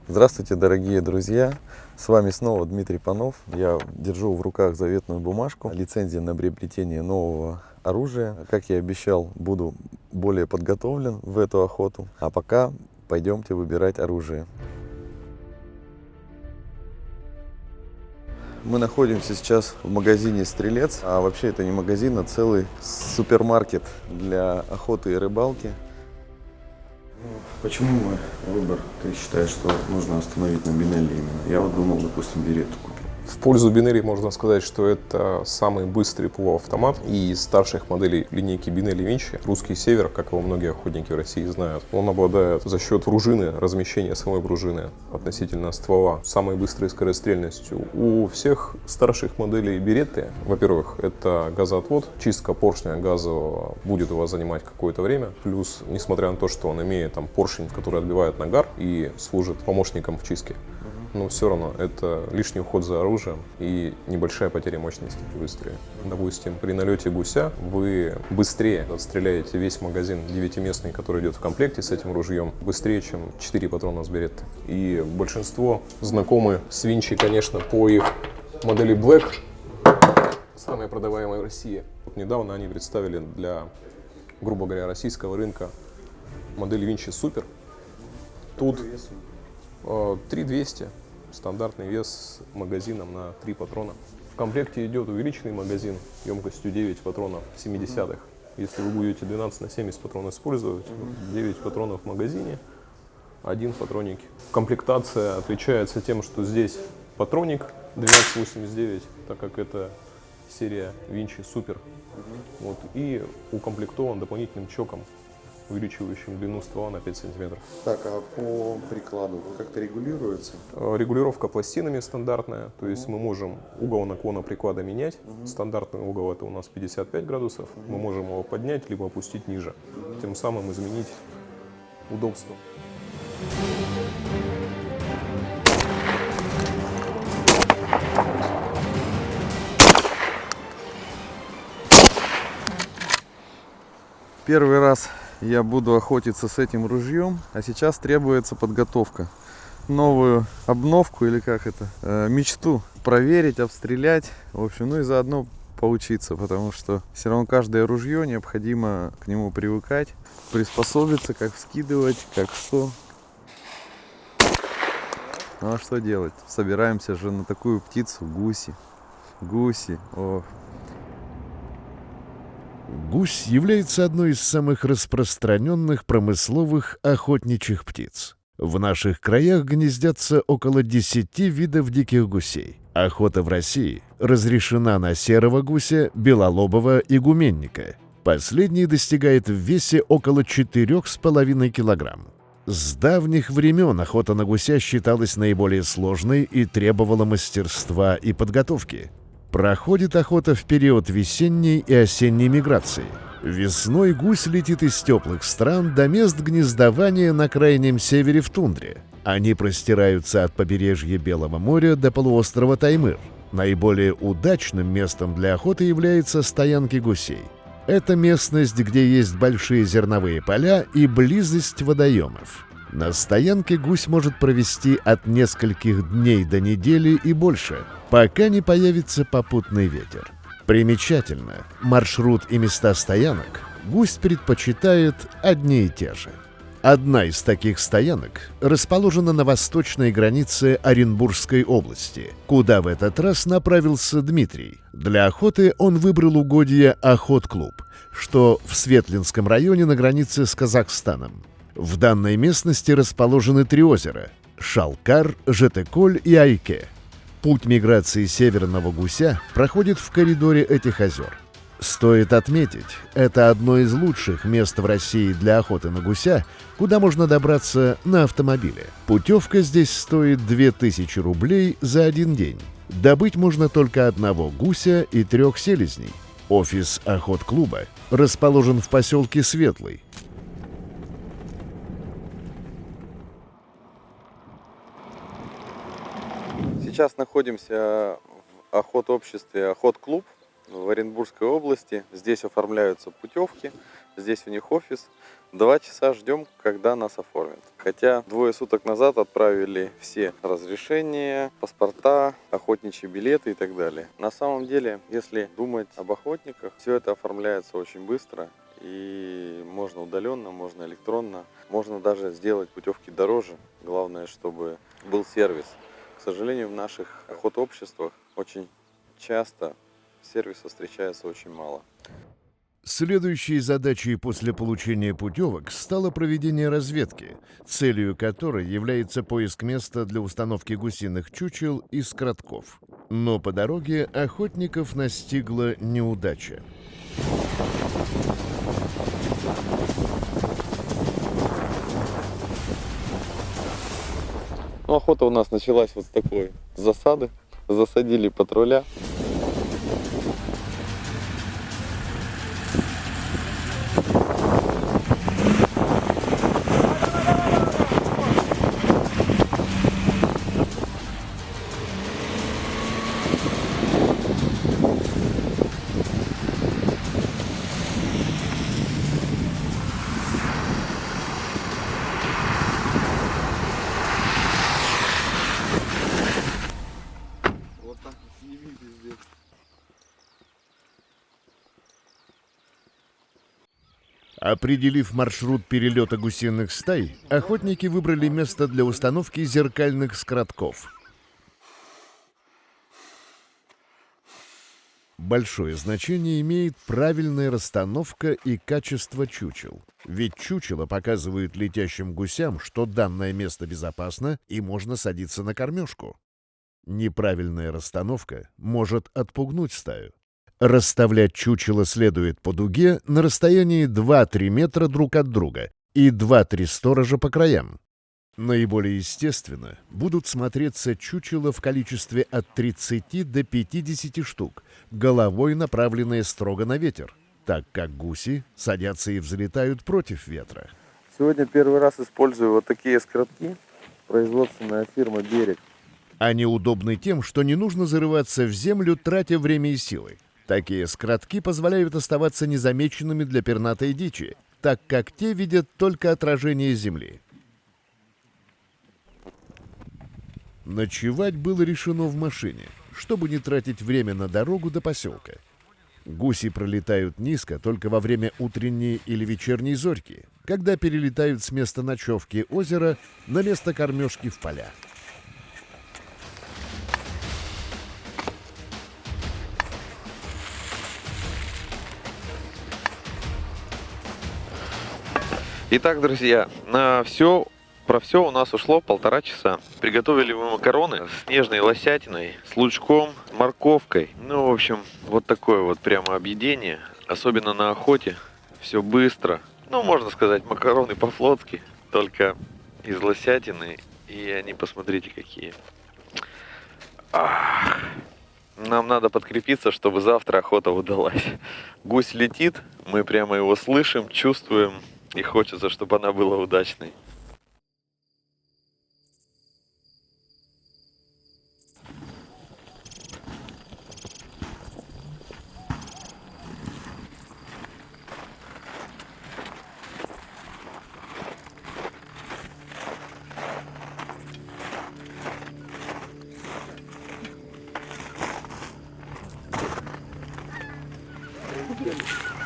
Здравствуйте, дорогие друзья! С вами снова Дмитрий Панов. Я держу в руках заветную бумажку, лицензия на приобретение нового оружия. Как я и обещал, буду более подготовлен в эту охоту. А пока пойдемте выбирать оружие. Мы находимся сейчас в магазине «Стрелец». А вообще это не магазин, а целый супермаркет для охоты и рыбалки. Почему мой выбор? Ты считаешь, что нужно остановить на Бинелли именно? Я вот думал, допустим, беретту купить. В пользу Бинелли можно сказать, что это самый быстрый полуавтомат. И из старших моделей линейки Бинелли Винчи русский север, как его многие охотники в России знают, он обладает за счет пружины, размещения самой пружины относительно ствола, самой быстрой скорострельностью. У всех старших моделей Беретты, во-первых, это газоотвод, чистка поршня газового будет у вас занимать какое-то время. Плюс, несмотря на то, что он имеет там поршень, который отбивает нагар и служит помощником в чистке, но все равно это лишний уход за оружием и небольшая потеря мощности быстрее. Допустим, при налете гуся вы быстрее отстреляете весь магазин 9-местный, который идет в комплекте с этим ружьем, быстрее, чем 4 патрона с Беретты. И большинство знакомы с Винчи, конечно, по их модели Black, самая продаваемая в России. Вот недавно они представили для, грубо говоря, российского рынка модель Винчи Super. Тут 3200, стандартный вес магазином на 3 патрона. В комплекте идет увеличенный магазин емкостью 9 патронов 70-х. Если вы будете 12 на 70 патронов использовать, 9 патронов в магазине, 1 патроник. Комплектация отличается тем, что здесь патроник 1289, так как это серия Винчи Super. Вот, и укомплектован дополнительным чоком, увеличивающим длину ствола на 5 сантиметров. Так, а по прикладу как-то регулируется? Регулировка пластинами стандартная, то есть мы можем угол наклона приклада менять. Стандартный угол это у нас 55 градусов, мы можем его поднять, либо опустить ниже, тем самым изменить удобство. Первый раз я буду охотиться с этим ружьем, а сейчас требуется подготовка. Новую обновку или как это, мечту проверить, обстрелять, в общем, ну и заодно поучиться, потому что все равно каждое ружье необходимо к нему привыкать, приспособиться, как вскидывать, как что. Ну а что делать? Собираемся же на такую птицу, гуси, о. Гусь является одной из самых распространенных промысловых охотничьих птиц. В наших краях гнездятся около 10 видов диких гусей. Охота в России разрешена на серого гуся, белолобого и гуменника. Последний достигает в весе около 4,5 килограмм. С давних времен охота на гуся считалась наиболее сложной и требовала мастерства и подготовки. Проходит охота в период весенней и осенней миграции. Весной гусь летит из теплых стран до мест гнездования на крайнем севере в тундре. Они простираются от побережья Белого моря до полуострова Таймыр. Наиболее удачным местом для охоты являются стоянки гусей. Это местность, где есть большие зерновые поля и близость водоемов. На стоянке гусь может провести от нескольких дней до недели и больше, пока не появится попутный ветер. Примечательно, маршрут и места стоянок гусь предпочитает одни и те же. Одна из таких стоянок расположена на восточной границе Оренбургской области, куда в этот раз направился Дмитрий. Для охоты он выбрал угодье Охот-клуб, что в Светлинском районе на границе с Казахстаном. В данной местности расположены 3 озера – Шалкар, Жетеколь и Айке. Путь миграции северного гуся проходит в коридоре этих озер. Стоит отметить, это одно из лучших мест в России для охоты на гуся, куда можно добраться на автомобиле. Путевка здесь стоит 2000 рублей за один день. Добыть можно только одного гуся и 3 селезней. Офис охот-клуба расположен в поселке Светлый. Сейчас находимся в охот-обществе Охот-клуб в Оренбургской области. Здесь оформляются путевки Здесь у них офис. 2 часа ждем, когда нас оформят. Хотя 2 суток назад отправили все разрешения, паспорта, охотничьи билеты и так далее. На самом деле, если думать об охотниках, все это оформляется очень быстро. И можно удаленно, можно электронно, можно даже сделать путевки дороже. Главное, чтобы был сервис. К сожалению, в наших охотообществах очень часто сервиса встречается очень мало. Следующей задачей после получения путевок стало проведение разведки, целью которой является поиск места для установки гусиных чучел и скротков. Но по дороге охотников настигла неудача. Ну, охота у нас началась вот с такой засады. Засадили патруля. Вот так вот не видишь здесь. Определив маршрут перелета гусиных стай, охотники выбрали место для установки зеркальных скротков. Большое значение имеет правильная расстановка и качество чучел. Ведь чучела показывают летящим гусям, что данное место безопасно и можно садиться на кормежку. Неправильная расстановка может отпугнуть стаю. Расставлять чучело следует по дуге на расстоянии 2-3 метра друг от друга и 2-3 сторожа по краям. Наиболее естественно будут смотреться чучела в количестве от 30 до 50 штук, головой направленные строго на ветер, так как гуси садятся и взлетают против ветра. Сегодня первый раз использую вот такие скротки. Производственная фирма «Берег». Они удобны тем, что не нужно зарываться в землю, тратя время и силы. Такие скротки позволяют оставаться незамеченными для пернатой дичи, так как те видят только отражение земли. Ночевать было решено в машине, чтобы не тратить время на дорогу до поселка. Гуси пролетают низко только во время утренней или вечерней зорьки, когда перелетают с места ночевки озера на место кормежки в поля. Итак, друзья, про все у нас ушло 1,5 часа. Приготовили мы макароны с нежной лосятиной, с лучком, морковкой. Ну, в общем, вот такое вот прямо объедение. Особенно на охоте. Все быстро. Ну, можно сказать, макароны по-флотски, только из лосятины. И они, посмотрите, какие. Ах. Нам надо подкрепиться, чтобы завтра охота удалась. Гусь летит, мы прямо его слышим, чувствуем. И хочется, чтобы она была удачной.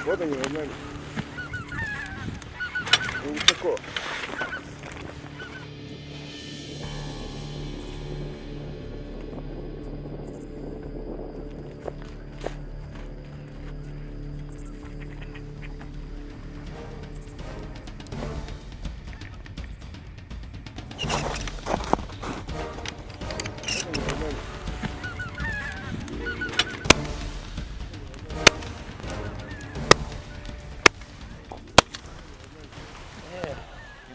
Вот они, над нами. Высоко.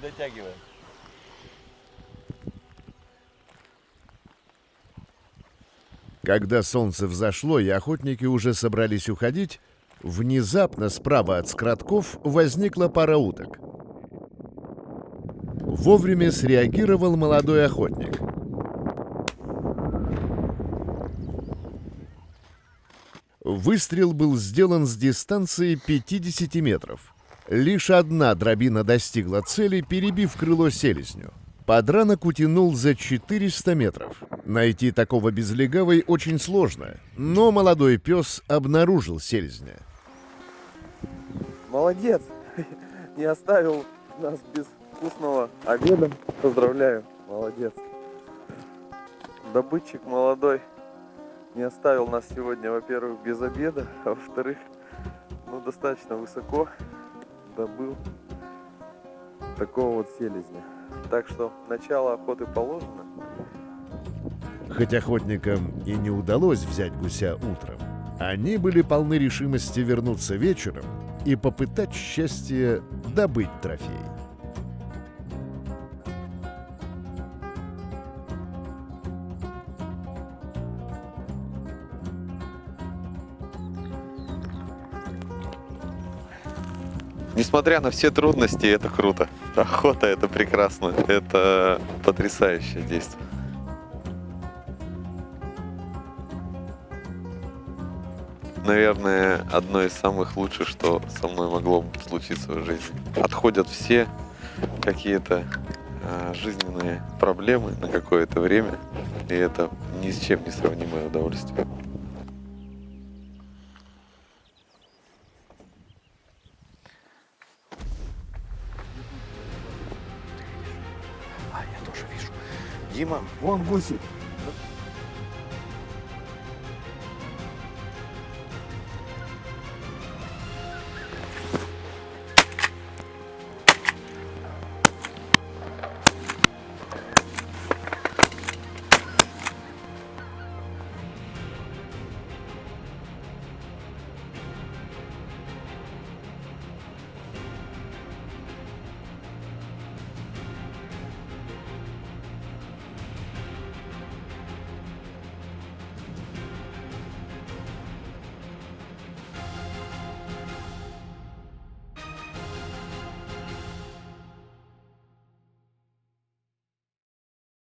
Дотягиваем. Когда солнце взошло и охотники уже собрались уходить, внезапно справа от скротков возникла пара уток. Вовремя среагировал молодой охотник. Выстрел был сделан с дистанции 50 метров. Лишь одна дробина достигла цели, перебив крыло селезню. Подранок утянул за 400 метров. Найти такого без легавой очень сложно, но молодой пес обнаружил селезня. Молодец! Не оставил нас без вкусного обеда. Поздравляю, молодец. Добытчик молодой не оставил нас сегодня, во-первых, без обеда, а во-вторых, достаточно высоко добыл такого вот селезня. Так что начало охоты положено. Хоть охотникам и не удалось взять гуся утром, они были полны решимости вернуться вечером и попытать счастье добыть трофей. Несмотря на все трудности, это круто. Охота — это прекрасно. Это потрясающее действие. Наверное, одно из самых лучших, что со мной могло случиться в жизни. Отходят все какие-то жизненные проблемы на какое-то время, и это ни с чем не сравнимое удовольствие. Дима, вон гуси.